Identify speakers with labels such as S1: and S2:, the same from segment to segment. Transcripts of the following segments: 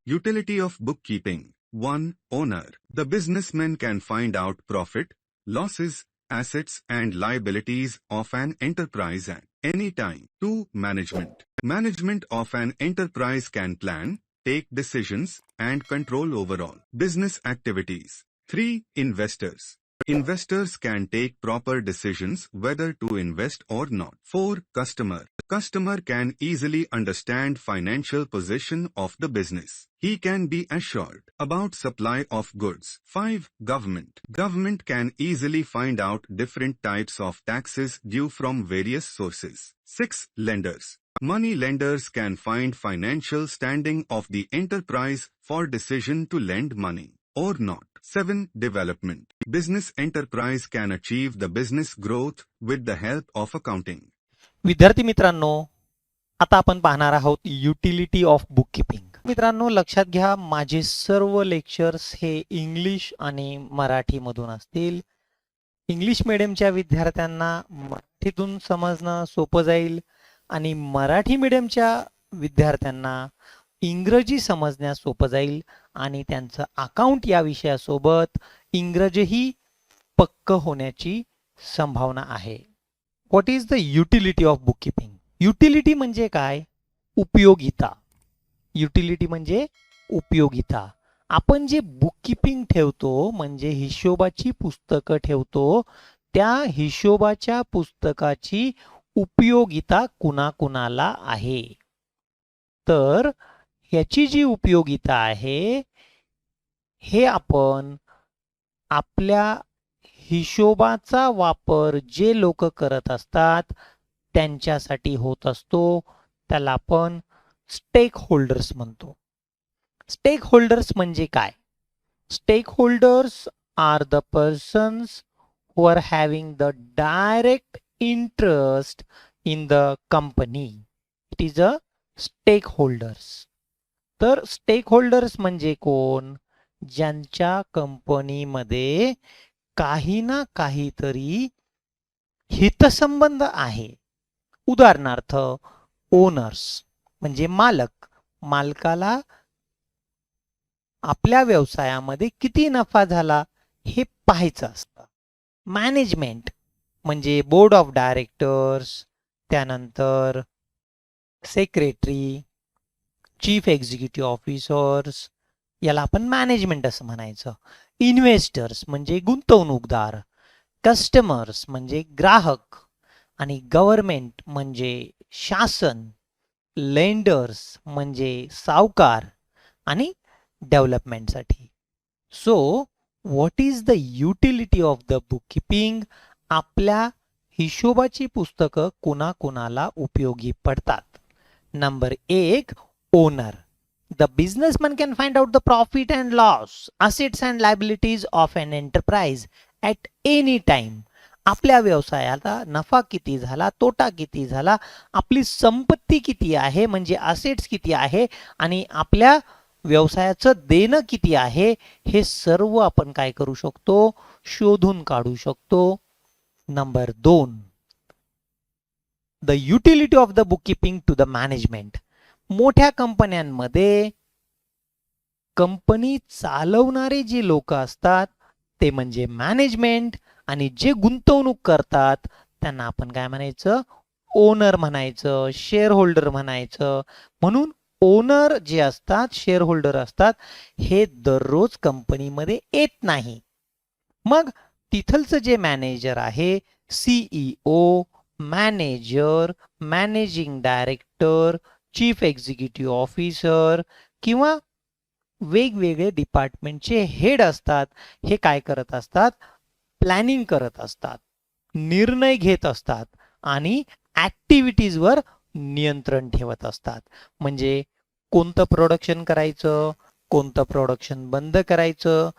S1: Utility of bookkeeping. 1. Owner. The businessman can find out profit, losses, assets and liabilities of an enterprise at any time. 2. Management. Management of an enterprise can plan, take decisions, and control overall business activities. 3. Investors. Investors can take proper decisions whether to invest or not. 4. Customer. Customer can easily understand financial position of the business. He can be assured about supply of goods. 5. Government. Government can easily find out different types of taxes due from various sources. 6. Lenders. Money lenders can find financial standing of the enterprise for decision to lend money or not. 7. Development. Business enterprise can achieve the business growth with the help of accounting.
S2: विद्यार्थी मित्रांनो, आता आपण पाहणार आहोत utility of bookkeeping. मित्रांनो, लक्षात घ्या, माझे सर्व लेक्चर्स हे इंग्लिश आणि मराठी मधून असतील. इंग्लिश मीडियमच्या विद्यार्थ्यांना मराठीतून समजणं सोपं जाईल आणि मराठी मीडियमच्या विद्यार्थ्यांना इंग्रजी समजण्यास सोपं जाईल आणि त्यांचं अकाउंट या विषयासोबत इंग्रजीही पक्क होण्याची संभावना आहे. What is the utility of bookkeeping? Utility म्हणजे काय? उपयोगिता. युटिलिटी म्हणजे उपयोगिता. आपण जे बुककीपिंग ठेवतो म्हणजे हिशोबाची पुस्तकं ठेवतो, त्या हिशोबाच्या पुस्तकाची उपयोगिता कुणाकुणाला आहे. तर ह्याची जी उपयोगिता आहे हे आपण आपल्या हिशोबाचा वापर जे लोक करत असतात त्यांच्यासाठी होत असतो. त्याला आपण स्टेक होल्डर्स म्हणतो. स्टेक होल्डर्स म्हणजे काय? Stakeholders are the persons who are having the direct interest in the company. It is a stakeholders. तर स्टेक होल्डर्स म्हणजे कोण? ज्यांच्या कंपनीमध्ये काही ना काहीतरी हितसंबंध आहे. उदाहरणार्थ ओनर्स म्हणजे मालक. मालकाला आपल्या व्यवसायामध्ये किती नफा झाला हे पाहायचं असतं. मॅनेजमेंट म्हणजे बोर्ड ऑफ डायरेक्टर्स, त्यानंतर सेक्रेटरी, चीफ एक्झिक्युटिव्ह ऑफिसर्स, याला आपण मॅनेजमेंट असं म्हणायचं. इन्व्हेस्टर्स म्हणजे गुंतवणूकदार, कस्टमर्स म्हणजे ग्राहक आणि गव्हर्नमेंट म्हणजे शासन, लेंडर्स म्हणजे सावकार आणि डेव्हलपमेंटसाठी. So what is the utility of the bookkeeping? आपल्या हिशोबाची पुस्तकं कुणाकुणाला उपयोगी पडतात. Number 1, owner. The businessman can find out the profit and loss, assets and liabilities of an enterprise at any time. आपल्या व्यवसायाला नफा किती झाला, तोटा किती झाला, आपली संपत्ती किती आहे म्हणजे असेट्स किती आहे आणि आपल्या व्यवसायाचं देणं किती आहे हे सर्व आपण काय करू शकतो? शोधून काढू शकतो. Number 2, the utility of the bookkeeping to the management. मोठ्या कंपन्यांमध्ये कंपनी चालवणारे जे लोक असतात ते म्हणजे मॅनेजमेंट आणि जे गुंतवणूक करतात त्यांना आपण काय म्हणायचं? ओनर म्हणायचं, शेअर होल्डर म्हणायचं. म्हणून ओनर जे असतात, शेअर होल्डर असतात, हे दररोज कंपनीमध्ये येत नाही. मग तिथलचं जे मॅनेजर आहे, CEO, manager, managing director, chief executive officer किंवा वेगवेगळे डिपार्टमेंटचे हेड असतात, हे काय करत असतात? प्लॅनिंग करत असतात, निर्णय घेत असतात आणि ऍक्टिव्हिटीजवर नियंत्रण ठेवत असतात. म्हणजे कोणतं प्रोडक्शन करायचं, कोणतं प्रोडक्शन बंद करायचं,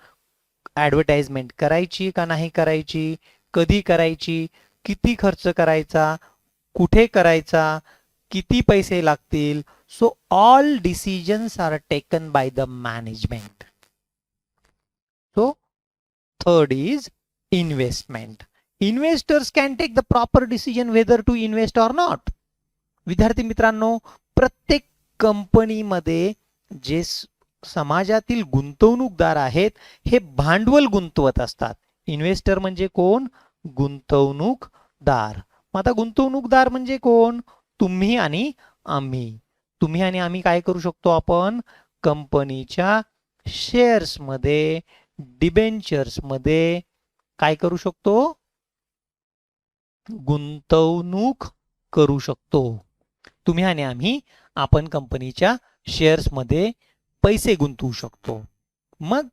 S2: ऍडव्हर्टाइजमेंट करायची का नाही करायची, कधी करायची, किती खर्च करायचा, कुठे करायचा, किती पैसे लागतील. So all decisions are taken by the management. So third is investment. Investors can take the proper decision whether to invest or not. विद्यार्थी मित्रांनो, प्रत्येक कंपनीमध्ये जे समाजातील गुंतवणूकदार आहेत हे भांडवल गुंतवत असतात. इन्व्हेस्टर म्हणजे कोण? गुंतवणूकदार. मग आता गुंतवणूकदार म्हणजे कोण? तुम्ही आणि आम्ही. तुम्ही आणि आम्ही काय करू शकतो? आपण कंपनीच्या शेअर्समध्ये, डिबेंचर्समध्ये काय करू शकतो? गुंतवणूक करू शकतो. तुम्ही आणि आम्ही आपण कंपनीच्या शेअर्समध्ये पैसे गुंतवू शकतो. मग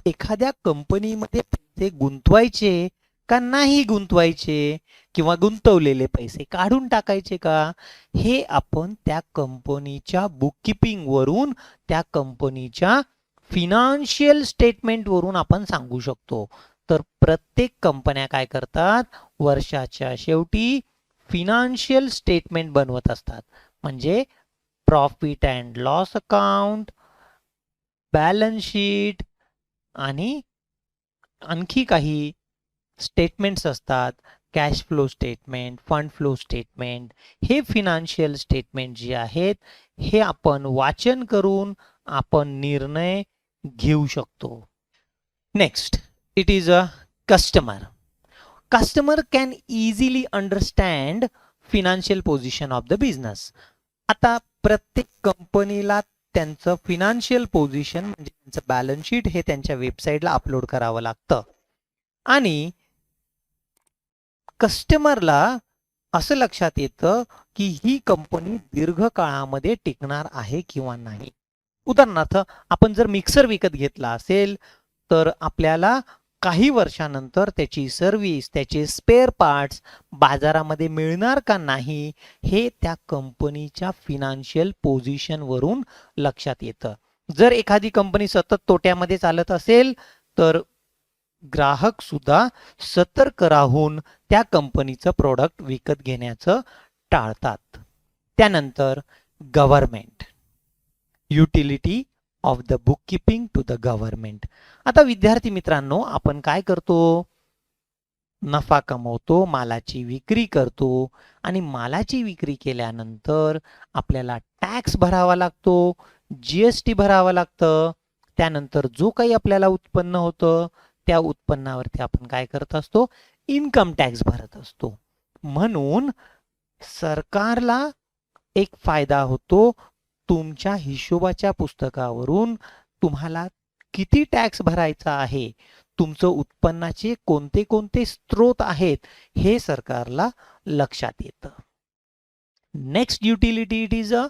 S2: एखाद्या कंपनीमध्ये पैसे गुंतवायचे का नाही गुंतवायचे, किंवा गुंतवलेले पैसे काढून टाकायचे का, हे आपण त्या कंपनीच्या बुककीपिंग वरून, त्या कंपनीच्या फिनान्शियल स्टेटमेंट वरून आपण सांगू शकतो. तर प्रत्येक कंपन्या काय करतात? वर्षाच्या शेवटी फिनान्शियल स्टेटमेंट बनवत असतात. म्हणजे profit and loss account, balance sheet आणि आणखी काही स्टेटमेंट्स असतात. Cash flow statement, fund flow statement. हे फिनान्शियल स्टेटमेंट जे आहेत हे आपण वाचन करून आपण निर्णय घेऊ शकतो. Next, it is a customer. Customer can easily understand financial position of the business. आता प्रत्येक कंपनीला त्यांचं फिनान्शियल पोझिशन म्हणजे त्यांचं बॅलन्स शीट हे त्यांच्या वेबसाईटला अपलोड करावं लागतं. आणि कस्टमरला असं लक्षात येतं की ही कंपनी दीर्घकाळामध्ये टिकणार आहे किंवा नाही. उदाहरणार्थ, आपण जर मिक्सर विकत घेतला असेल तर आपल्याला काही वर्षानंतर त्याची सर्व्हिस, त्याचे स्पेअर पार्ट्स बाजारामध्ये मिळणार का नाही हे त्या कंपनीच्या फिनान्शियल पोझिशन वरून लक्षात येतं. जर एखादी कंपनी सतत तोट्यामध्ये चालत असेल तर ग्राहक सुद्धा सतर्क राहून त्या कंपनीचं प्रोडक्ट विकत घेण्याचं टाळतात. त्यानंतर government, utility of the bookkeeping to the government. आता विद्यार्थी मित्रांनो, आपण काय करतो? नफा कमवतो, मालाची विक्री करतो, आणि मालाची विक्री केल्यानंतर आपल्याला टॅक्स भरावा लागतो, जीएसटी भरावं लागतं. त्यानंतर जो काही आपल्याला उत्पन्न होतं त्या उत्पन्नावरती आपण काय करत असतो? इन्कम टॅक्स भरत असतो. म्हणून सरकारला एक फायदा होतो. तुमच्या हिशोबाच्या पुस्तकावरून तुम्हाला किती टॅक्स भरायचा आहे, तुमचं उत्पन्नाचे कोणते कोणते स्रोत आहेत हे सरकारला लक्षात येतं. Next utility, it is a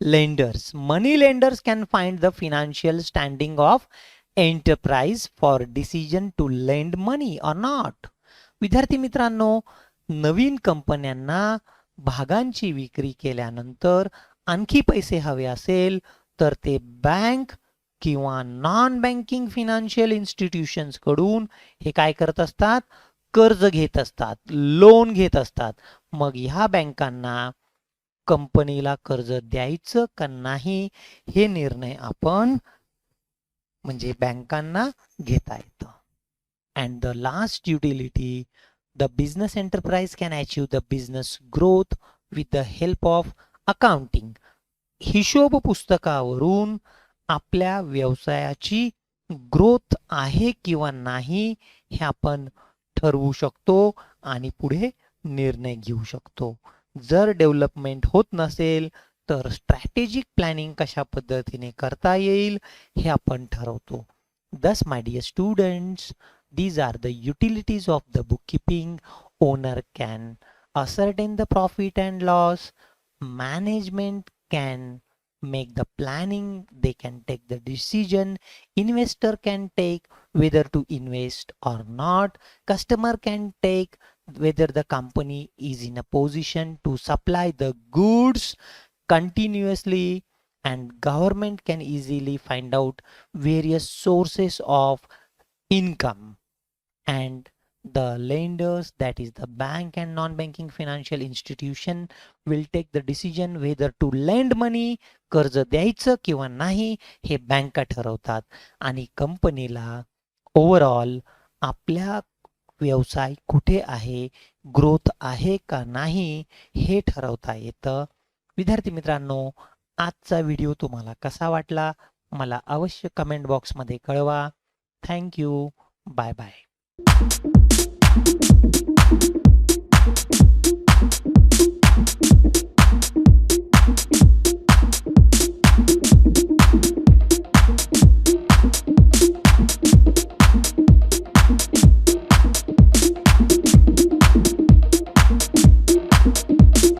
S2: lenders. Money lenders can find the financial standing of enterprise for decision to lend money or not. विद्यार्थी मित्रांनो, नवीन कंपन्यांना भागांची विक्री केल्यानंतर आणखी पैसे हवे असेल तर ते बँक किंवा नॉन बँकिंग फिनान्शियल इन्स्टिट्यूशन्स कडून हे काय करत असतात? कर्ज घेत असतात, लोन घेत असतात. मग ह्या बँकांना कंपनीला कर्ज द्यायचं का नाही हे निर्णय आपण म्हणजे बँकांना घेता येतं. And the last utility, the business enterprise can achieve the business growth with the help of accounting. हिशोब पुस्तकावरून आपल्या व्यवसायाची ग्रोथ आहे किंवा नाही हे आपण ठरवू शकतो आणि पुढे निर्णय घेऊ शकतो. जर डेव्हलपमेंट होत नसेल तर स्ट्रॅटेजिक प्लॅनिंग कशा पद्धतीने करता येईल हे आपण ठरवतो. Thus, my dear students, these are the utilities of the bookkeeping. Owner can ascertain the profit and loss. Management can make the planning. They can take the decision. Investor can take whether to invest or not. Customer can take whether the company is in a position to supply the goods continuously. And government can easily find out various sources of income. And the lenders, that is the bank and non-banking financial institution, will take the decision whether to lend money. कर्ज द्यायचं किंवा नाही हे बँका ठरवतात. आणि कंपनीला overall आपल्या व्यवसाय कुठे आहे, ग्रोथ आहे का नाही हे ठरवता येतं. विद्यार्थी मित्रांनो, आजचा व्हिडिओ तुम्हाला कसा वाटला मला अवश्य कमेंट बॉक्समध्ये कळवा. Thank you. Bye bye.